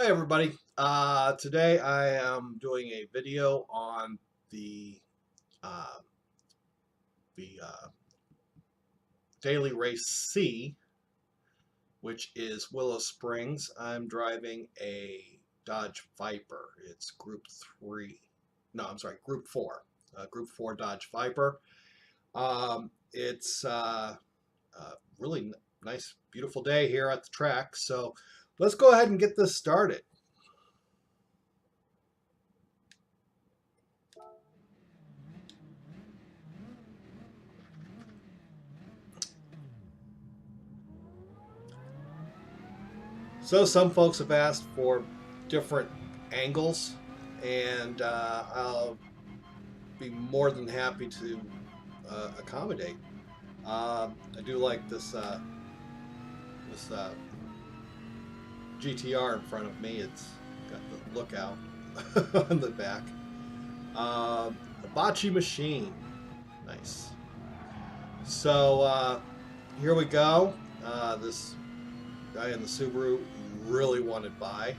Hey everybody. Today I am doing a video on the uh, the daily race C, which is Willow Springs. I'm driving a Dodge Viper. It's Group 3. No, I'm sorry, Group 4. Group 4 Dodge Viper. It's a really nice, beautiful day here at the track. So let's go ahead and get this started. So some folks have asked for different angles, and I'll be more than happy to accommodate. I do like this GTR in front of me. It's got the lookout on the back. Hibachi machine, nice. So here we go. This guy in the Subaru really wanted by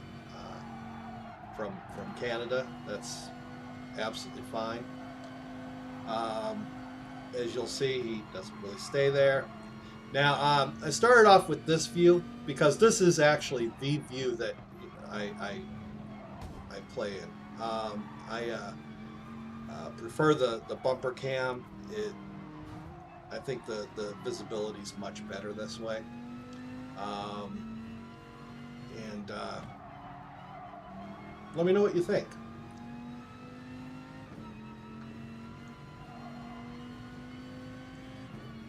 from Canada. That's absolutely fine. As you'll see, he doesn't really stay there. Now, I started off with this view because this is actually the view that I play in. I prefer the bumper cam. I think the visibility is much better this way. And let me know what you think.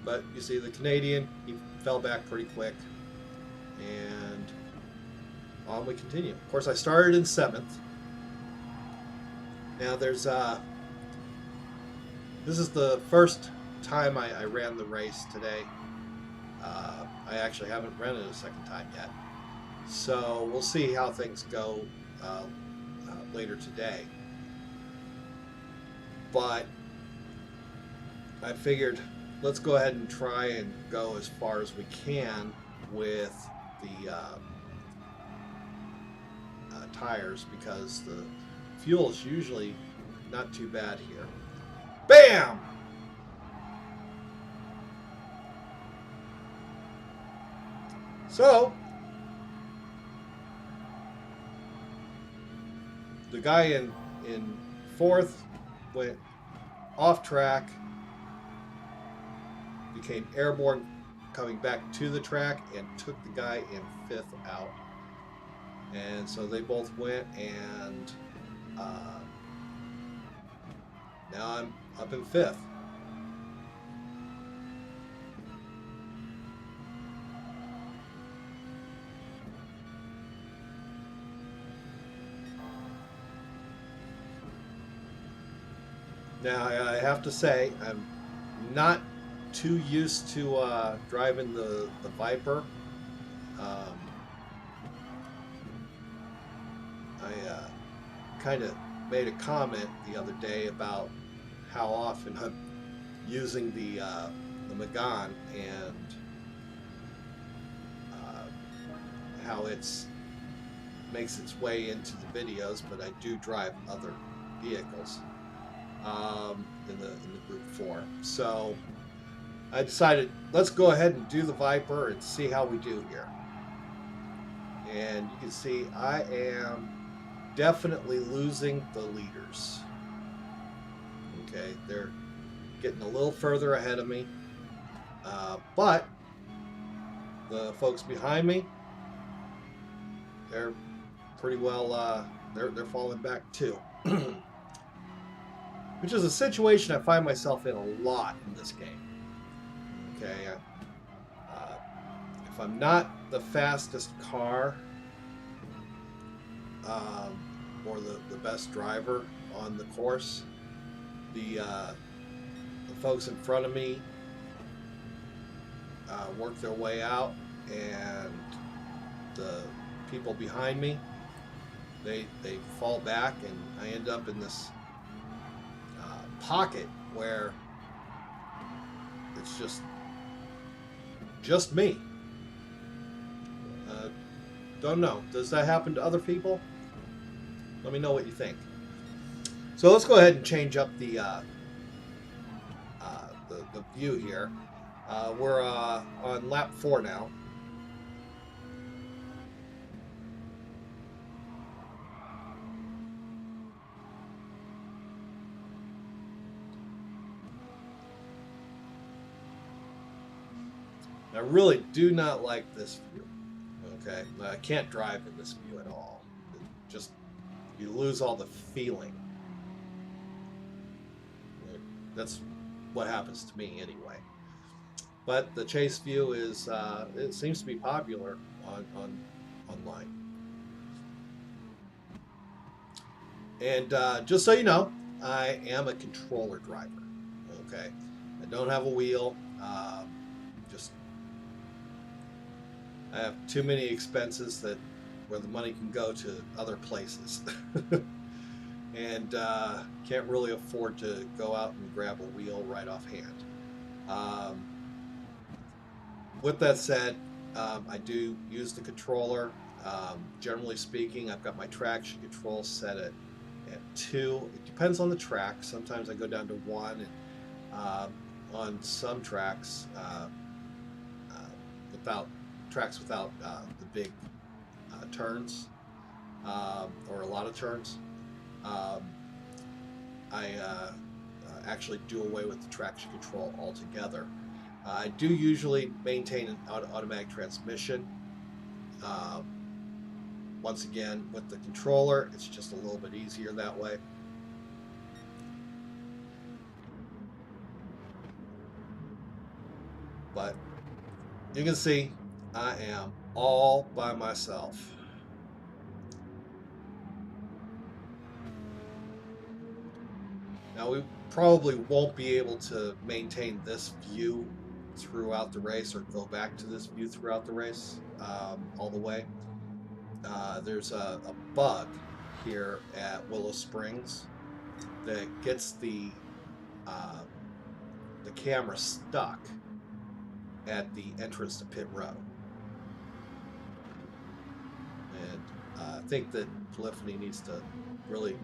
But you see the Canadian, he fell back pretty quick, and on we continue. Of course, I started in 7th. Now there's this is the first time I ran the race today. I actually haven't ran it a second time yet, so we'll see how things go later today. But I figured let's go ahead and try and go as far as we can with the tires, because the fuel is usually not too bad here. Bam! So the guy in 4th went off track, became airborne coming back to the track, and took the guy in 5th out. And so they both went, and now I'm up in 5th. Now I have to say I'm not too used to driving the Viper. I kind of made a comment the other day about how often I'm using the Megane, and how it's makes its way into the videos, but I do drive other vehicles in the Group 4. So I decided let's go ahead and do the Viper and see how we do here. And you can see I am definitely losing the leaders. Okay, they're getting a little further ahead of me, but the folks behind me, they're pretty well they're falling back too. Which is a situation I find myself in a lot in this game. Okay, if I'm not the fastest car or the best driver on the course, the folks in front of me work their way out, and the people behind me, they fall back, and I end up in this pocket where it's just me. Don't know. Does that happen to other people? Let me know what you think. So let's go ahead and change up the view here. We're on lap 4 now. I really do not like this view. Okay, I can't drive in this view at all. Just you lose all the feeling. That's what happens to me anyway. But the chase view is it seems to be popular online. And just so you know, I am a controller driver. Okay, I don't have a wheel. Just I have too many expenses that where the money can go to other places, and can't really afford to go out and grab a wheel right offhand. With that said, I do use the controller. Generally speaking, I've got my traction control set at 2. It depends on the track. Sometimes I go down to 1, and on some tracks, without the big turns or a lot of turns, I actually do away with the traction control altogether. I do usually maintain an automatic transmission. Once again, with the controller, it's just a little bit easier that way. But you can see I am all by myself. Now we probably won't be able to maintain this view throughout the race or go back to this view throughout the race all the way. There's a bug here at Willow Springs that gets the camera stuck at the entrance to pit row, and I think that Polyphony needs to really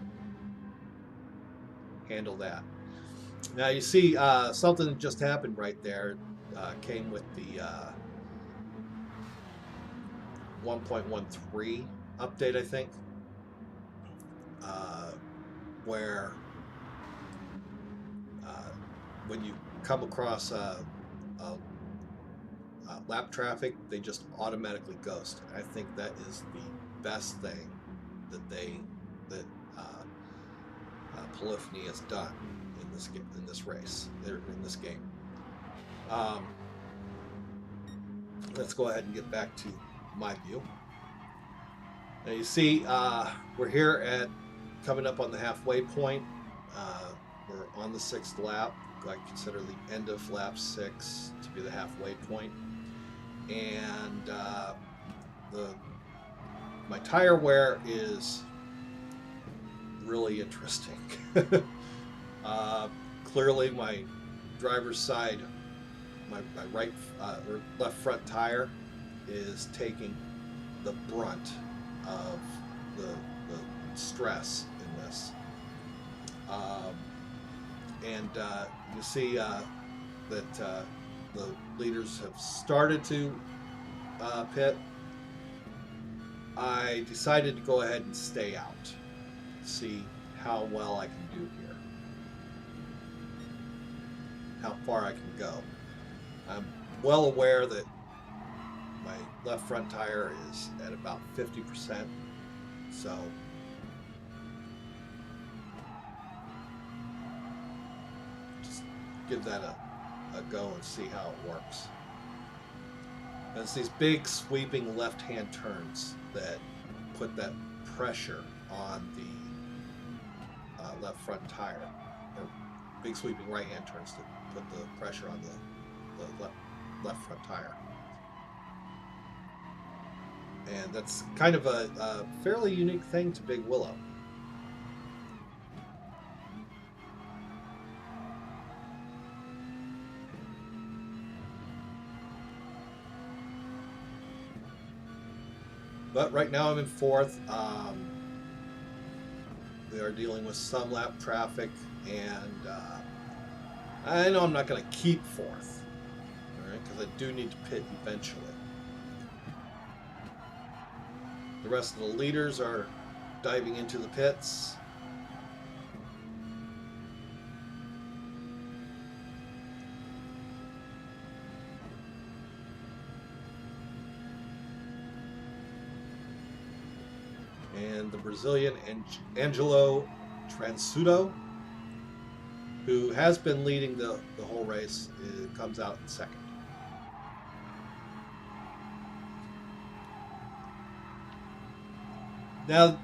handle that. Now you see something just happened right there. Came with the 1.13 update, I think, where when you come across lap traffic, they just automatically ghost. I think that is the best thing that Polyphony has done in this race, in this game. Let's go ahead and get back to my view. Now you see we're here at coming up on the halfway point. We're on the 6th lap. I consider the end of lap 6 to be the halfway point. And my tire wear is really interesting. Clearly my driver's side, my right or left front tire is taking the brunt of the stress in this. And you see that the leaders have started to pit. I decided to go ahead and stay out, see how well I can do here, how far I can go. I'm well aware that my left front tire is at about 50%, so just give that a go and see how it works. And it's these big sweeping left-hand turns that put that pressure on the left front tire, or big sweeping right-hand turns that put the pressure on the left front tire. And that's kind of a fairly unique thing to Big Willow. But right now I'm in fourth. We are dealing with some lap traffic, and I know I'm not going to keep fourth, all right, because I do need to pit eventually. The rest of the leaders are diving into the pits. And the Brazilian Angelo Transudo, who has been leading the whole race, comes out in second. Now,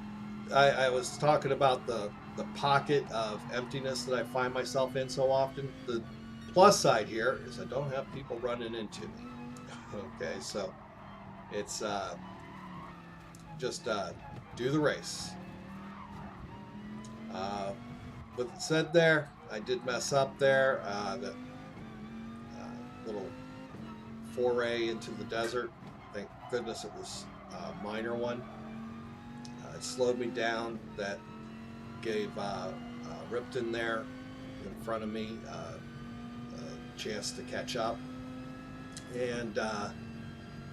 I was talking about the pocket of emptiness that I find myself in so often. The plus side here is I don't have people running into me. Okay, so it's just do the race. With it said there, I did mess up there. The little foray into the desert. Thank goodness it was a minor one. It slowed me down. That gave Ripton there in front of me a chance to catch up. And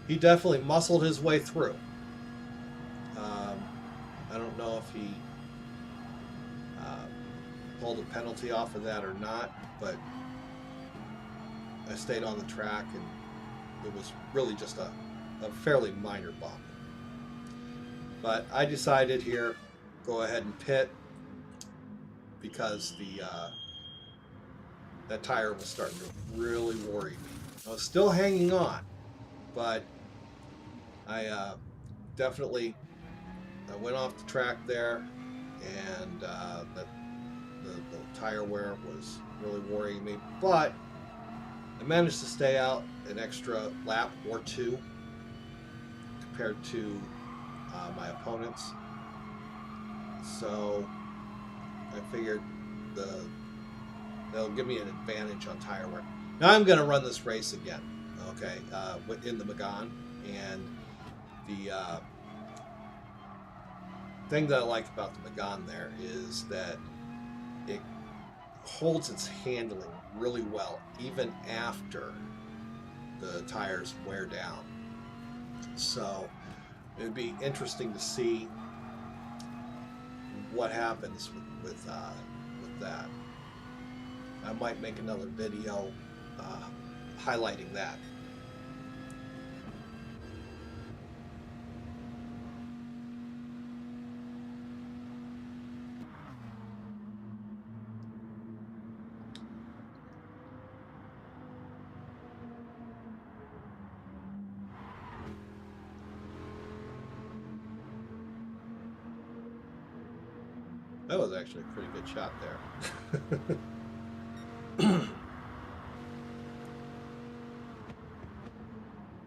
he definitely muscled his way through. I don't know if he pulled a penalty off of that or not, but I stayed on the track and it was really just a fairly minor bump. But I decided here, go ahead and pit because that tire was starting to really worry me. I was still hanging on, but I definitely I went off the track there, and the tire wear was really worrying me. But I managed to stay out an extra lap or two compared to my opponents. So I figured they'll give me an advantage on tire wear. Now I'm going to run this race again, okay, in the Megane. And the thing that I like about the Megane there is that it holds its handling really well, even after the tires wear down. So it would be interesting to see what happens with that. I might make another video highlighting that. That was actually a pretty good shot there.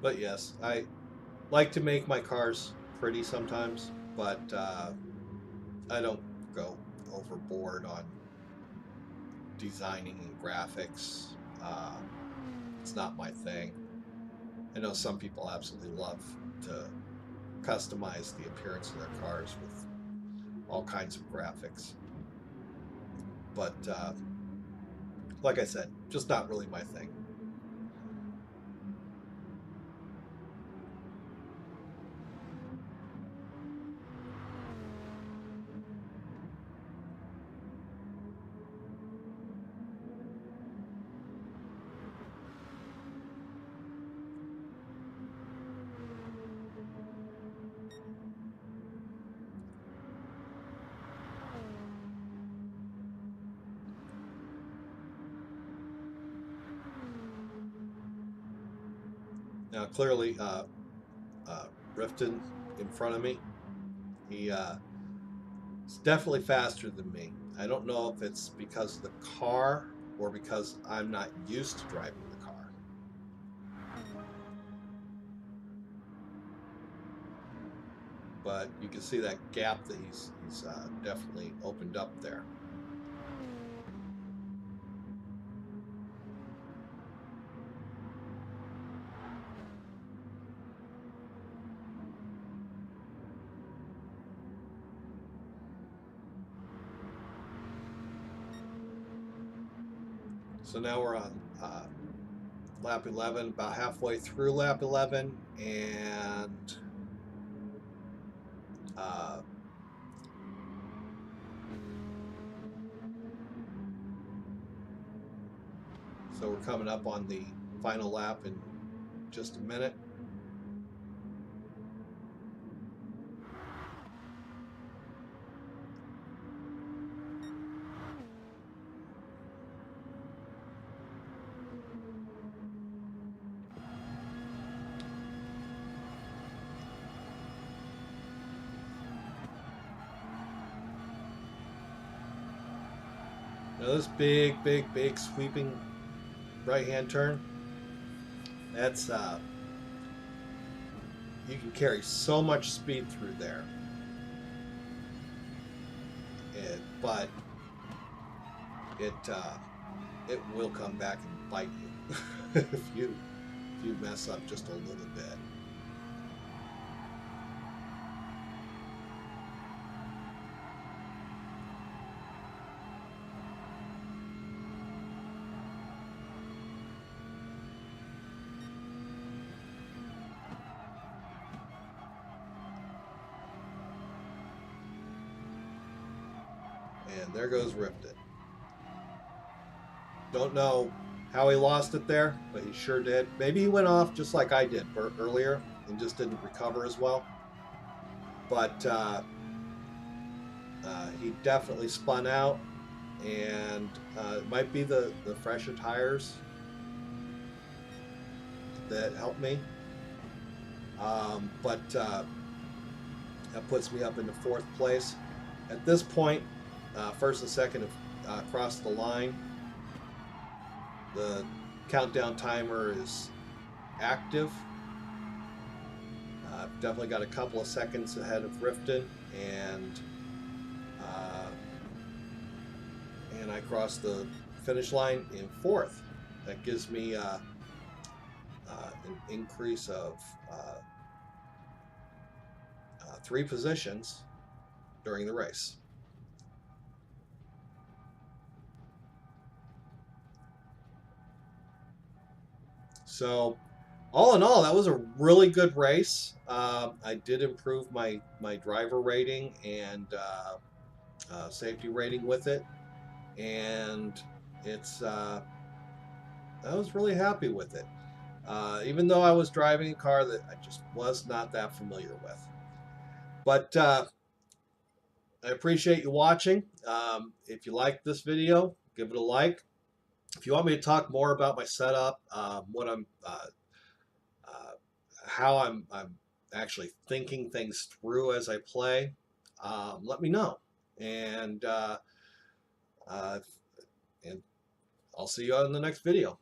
But yes, I like to make my cars pretty sometimes, but I don't go overboard on designing and graphics. It's not my thing. I know some people absolutely love to customize the appearance of their cars with all kinds of graphics. But like I said, just not really my thing. Now, clearly, Rifton in front of me, he is definitely faster than me. I don't know if it's because of the car or because I'm not used to driving the car. But you can see that gap that he's definitely opened up there. So now we're on lap 11, about halfway through lap 11, and so we're coming up on the final lap in just a minute. Now this big sweeping right-hand turn, that's you can carry so much speed through there, but it will come back and bite you if you mess up just a little bit. And there goes Ripton. Don't know how he lost it there, but he sure did. Maybe he went off just like I did earlier and just didn't recover as well. But he definitely spun out, and it might be the fresher tires that helped me. But that puts me up into 4th place. At this point, first and second have crossed the line. The countdown timer is active. I've definitely got a couple of seconds ahead of Rifton, and I crossed the finish line in 4th. That gives me an increase of 3 positions during the race. So all in all, that was a really good race. I did improve my driver rating and safety rating with it, and it's I was really happy with it, even though I was driving a car that I just was not that familiar with. But I appreciate you watching. If you liked this video, give it a like. If you want me to talk more about my setup, what I'm how I'm actually thinking things through as I play, let me know. And I'll see you on the next video.